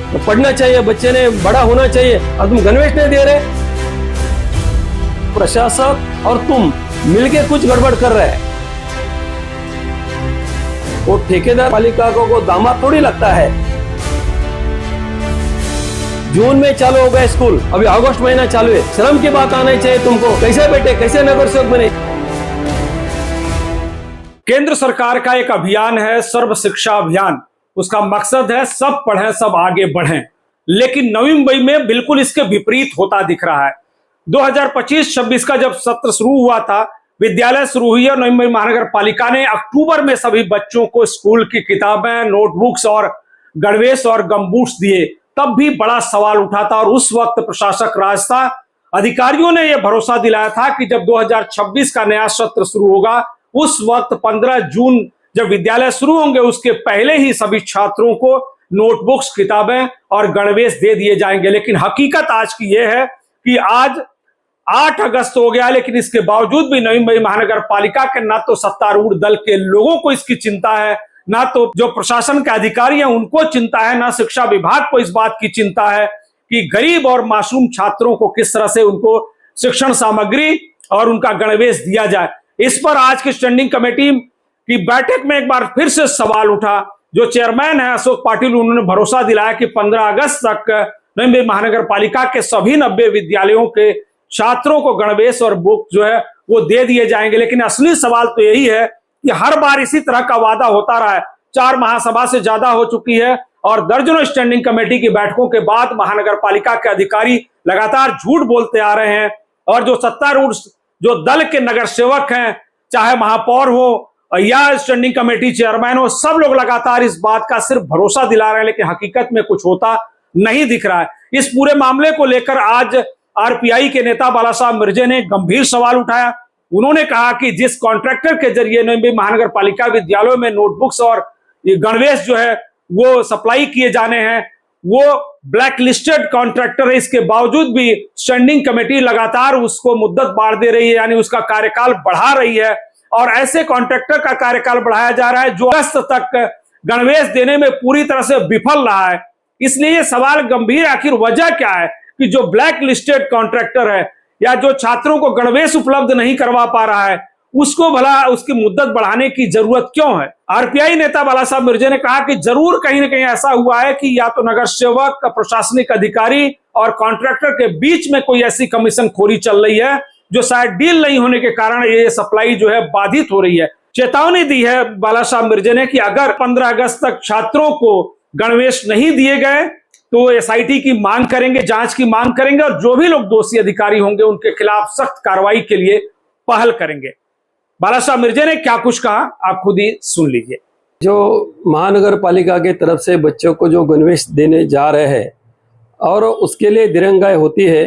तो पढ़ना चाहिए, बच्चे ने बड़ा होना चाहिए, और तुम गणवेश नहीं दे रहे। प्रशासक और तुम मिलके कुछ गड़बड़ कर रहे हैं। वो ठेकेदार पालिका को दामाद थोड़ी लगता है। जून में चालू हो गया स्कूल, अभी अगस्त महीना चालू है। शर्म की बात आनी चाहिए तुमको। कैसे बेटे, कैसे नगर सेवक बने? केंद्र सरकार का एक अभियान है सर्व शिक्षा अभियान। उसका मकसद है सब पढ़ें सब आगे बढ़ें, लेकिन नवी मुंबई में बिल्कुल इसके विपरीत होता दिख रहा है। 2025-26 का जब सत्र शुरू हुआ था, विद्यालय शुरू हुई और नवी मुंबई महानगर पालिका ने अक्टूबर में सभी बच्चों को स्कूल की किताबें, नोटबुक्स और गणवेश और गमबूट्स दिए। तब भी बड़ा सवाल उठा था और उस वक्त प्रशासक राज था। अधिकारियों ने यह भरोसा दिलाया था कि जब 2026 का नया सत्र शुरू होगा, उस वक्त 15 जून जब विद्यालय शुरू होंगे, उसके पहले ही सभी छात्रों को नोटबुक्स, किताबें और गणवेश दे दिए जाएंगे। लेकिन हकीकत आज की यह है कि आज 8 अगस्त हो गया, लेकिन इसके बावजूद भी नवी मुंबई महानगर पालिका के ना तो सत्तारूढ़ दल के लोगों को इसकी चिंता है, ना तो जो प्रशासन के अधिकारी हैं उनको चिंता है, ना शिक्षा विभाग को इस बात की चिंता है कि गरीब और मासूम छात्रों को किस तरह से उनको शिक्षण सामग्री और उनका गणवेश दिया जाए। इस पर आज की स्टैंडिंग कमेटी की बैठक में एक बार फिर से सवाल उठा। जो चेयरमैन है अशोक पाटिल, उन्होंने भरोसा दिलाया कि 15 अगस्त तक नवी मुंबई महानगर पालिका के सभी 90 विद्यालयों के छात्रों को गणवेश और बुक जो है वो दे दिए जाएंगे। लेकिन असली सवाल तो यही है कि हर बार इसी तरह का वादा होता रहा है। 4 महासभा से ज्यादा हो चुकी है और दर्जनों स्टैंडिंग कमेटी की बैठकों के बाद महानगर पालिका के अधिकारी लगातार झूठ बोलते आ रहे हैं। और जो सत्तारूढ़ जो दल के नगर सेवक हैं, चाहे महापौर हो या स्टैंडिंग कमेटी चेयरमैन हो, सब लोग लगातार इस बात का सिर्फ भरोसा दिला रहे हैं, लेकिन हकीकत में कुछ होता नहीं दिख रहा है। इस पूरे मामले को लेकर आज आरपीआई के नेता बाला साहब मिर्जे ने गंभीर सवाल उठाया। उन्होंने कहा कि जिस कॉन्ट्रैक्टर के जरिए नवी मुंबई महानगर पालिका विद्यालयों में नोटबुक्स और गणवेश जो है वो सप्लाई किए जाने हैं, वो ब्लैक लिस्टेड कॉन्ट्रैक्टर है। इसके बावजूद भी स्टैंडिंग कमेटी लगातार उसको मुद्दत बांट दे रही है, यानी उसका कार्यकाल बढ़ा रही है। और ऐसे कॉन्ट्रैक्टर का कार्यकाल बढ़ाया जा रहा है जो अगस्त तक गणवेश देने में पूरी तरह से विफल रहा है। इसलिए ये सवाल गंभीर, आखिर वजह क्या है कि जो ब्लैक लिस्टेड कॉन्ट्रैक्टर है या जो छात्रों को गणवेश उपलब्ध नहीं करवा पा रहा है, उसको भला उसकी मुद्दत बढ़ाने की जरूरत क्यों है? आरपीआई नेता बाला साहब मिर्जे ने कहा कि जरूर कहीं ना कहीं ऐसा हुआ है कि या तो नगर सेवक, प्रशासनिक अधिकारी और कॉन्ट्रैक्टर के बीच में कोई ऐसी कमीशन खोरी चल रही है जो शायद डील नहीं होने के कारण ये सप्लाई जो है बाधित हो रही है। चेतावनी दी है बाला साहब मिर्जे ने कि अगर 15 अगस्त तक छात्रों को गणवेश नहीं दिए गए तो एसआईटी की मांग करेंगे, जांच की मांग करेंगे और जो भी लोग दोषी अधिकारी होंगे उनके खिलाफ सख्त कार्रवाई के लिए पहल करेंगे। बाला साहब मिर्जे ने क्या कुछ कहा, आप खुद ही सुन लीजिए। जो महानगर पालिका के तरफ से बच्चों को जो गणवेश देने जा रहे हैं और उसके लिए दिरंगाई होती है,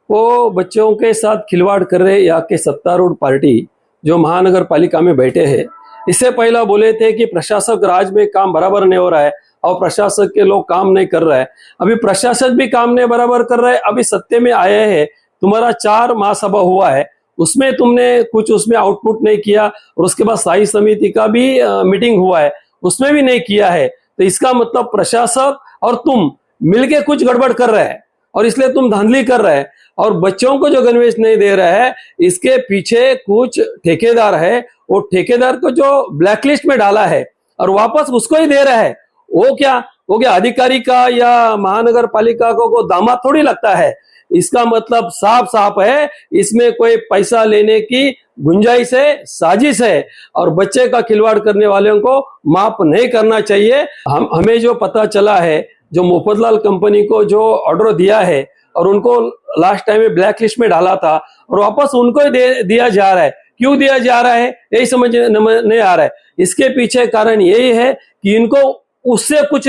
वो बच्चों के साथ खिलवाड़ कर रहे यहाँ के सत्तारूढ़ पार्टी जो महानगर पालिका में बैठे हैं। इससे पहला बोले थे कि प्रशासक राज में काम बराबर नहीं हो रहा है और प्रशासक के लोग काम नहीं कर रहे हैं। अभी प्रशासक भी काम नहीं बराबर कर रहे हैं। अभी सत्ते में आए हैं, तुम्हारा 4 महासभा हुआ है, उसमें तुमने कुछ उसमें आउटपुट नहीं किया और उसके बाद स्थायी समिति का भी मीटिंग हुआ है, उसमें भी नहीं किया है। तो इसका मतलब प्रशासक और तुम मिलके कुछ गड़बड़ कर रहे हैं और इसलिए तुम धांधली कर रहे हैं। और बच्चों को जो गणवेश नहीं दे रहे हैं, इसके पीछे कुछ ठेकेदार है, वो ठेकेदार को जो ब्लैकलिस्ट में डाला है और वापस उसको ही दे रहा है। वो क्या अधिकारी का या महानगर पालिका को दामाद थोड़ी लगता है। इसका मतलब साफ साफ है, इसमें कोई पैसा लेने की गुंजाइश है, साजिश है और बच्चे का खिलवाड़ करने वालों को माफ नहीं करना चाहिए। हमें जो पता चला है, जो मुफद्दलाल कंपनी को जो ऑर्डर दिया है और उनको लास्ट टाइम में ब्लैक लिस्ट में डाला था और वापस उनको ही दिया जा रहा है। क्यों दिया जा रहा है यही समझ नहीं आ रहा है। इसके पीछे कारण यही है कि इनको उससे कुछ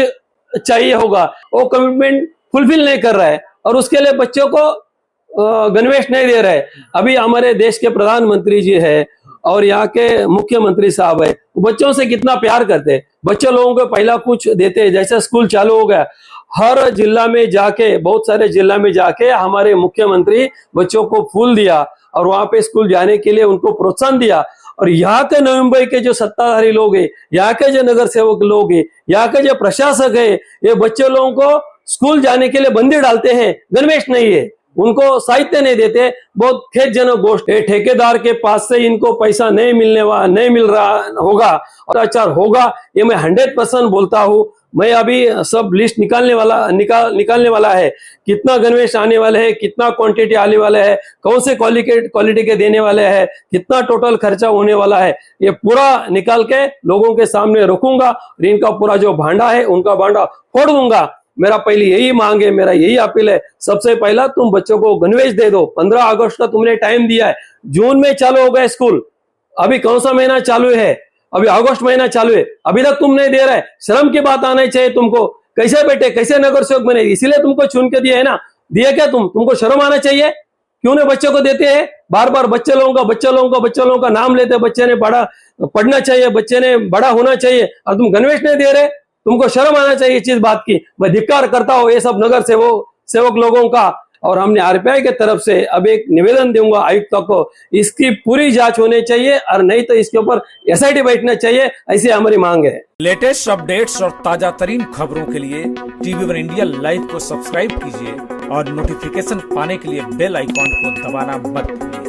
चाहिए होगा, वो कमिटमेंट फुलफिल नहीं कर रहा है और उसके लिए बच्चों को गणवेश नहीं दे रहे। अभी हमारे देश के प्रधानमंत्री जी है और यहाँ के मुख्यमंत्री साहब है, बच्चों से कितना प्यार करते हैं, बच्चों लोगों को पहला कुछ देते हैं। जैसे स्कूल चालू हो गया, हर जिला में जाके, बहुत सारे जिला में जाके हमारे मुख्यमंत्री बच्चों को फूल दिया और वहां पे स्कूल जाने के लिए उनको प्रोत्साहन दिया। और यहाँ के नवी मुंबई के जो सत्ताधारी लोग हैं, यहाँ के जो नगर सेवक लोग हैं, यहाँ के जो प्रशासक है, ये बच्चे लोगों को स्कूल जाने के लिए बंदी डालते हैं, गणवेश नहीं है, उनको साहित्य नहीं देते। बहुत खेदजनक गोष्ट है। ठेकेदार के पास से इनको पैसा नहीं मिल रहा होगा और अत्याचार होगा, ये मैं 100% बोलता हूँ। मैं अभी सब लिस्ट निकालने वाला है, कितना गणवेश आने वाले है, कितना क्वांटिटी आने वाले है, कौन से क्वालिटी के देने वाले हैं, कितना टोटल खर्चा होने वाला है, ये पूरा निकाल के लोगों के सामने रखूंगा और इनका पूरा जो भांडा है उनका भांडा फोड़ दूंगा। मेरा पहली यही मांग है, मेरा यही अपील है। सबसे पहला तुम बच्चों को गणवेश दे दो। 15 अगस्त का तुमने टाइम दिया है, जून में चालू हो गया स्कूल, अभी कौन सा महीना चालू है, अभी अगस्त महीना चालू है, अभी तक तुम नहीं दे रहे। शर्म की बात आनी चाहिए तुमको। कैसे बेटे, कैसे नगर सेवक बने, इसीलिए तुमको चुन के दिया है ना, दिया क्या तुमको शर्म आना चाहिए। क्यों नहीं बच्चों को देते हैं, बार बार बच्चे लोगों का नाम लेते, बच्चे ने बड़ा पढ़ना चाहिए, बच्चे ने बड़ा होना चाहिए, और तुम गणवेश नहीं दे रहे। तुमको शर्म आना चाहिए इस चीज बात की। मैं धिक्कार करता हूँ ये सब नगर सेवक लोगों का। और हमने आरपीआई के तरफ से अब एक निवेदन दूंगा आयुक्त को, इसकी पूरी जांच होनी चाहिए और नहीं तो इसके ऊपर एसआईटी बैठना चाहिए, ऐसी हमारी मांग है। लेटेस्ट अपडेट्स और ताजा तरीन खबरों के लिए TV1 इंडिया लाइव को सब्सक्राइब कीजिए और नोटिफिकेशन पाने के लिए बेल आइकॉन को दबाना मत भूलिए।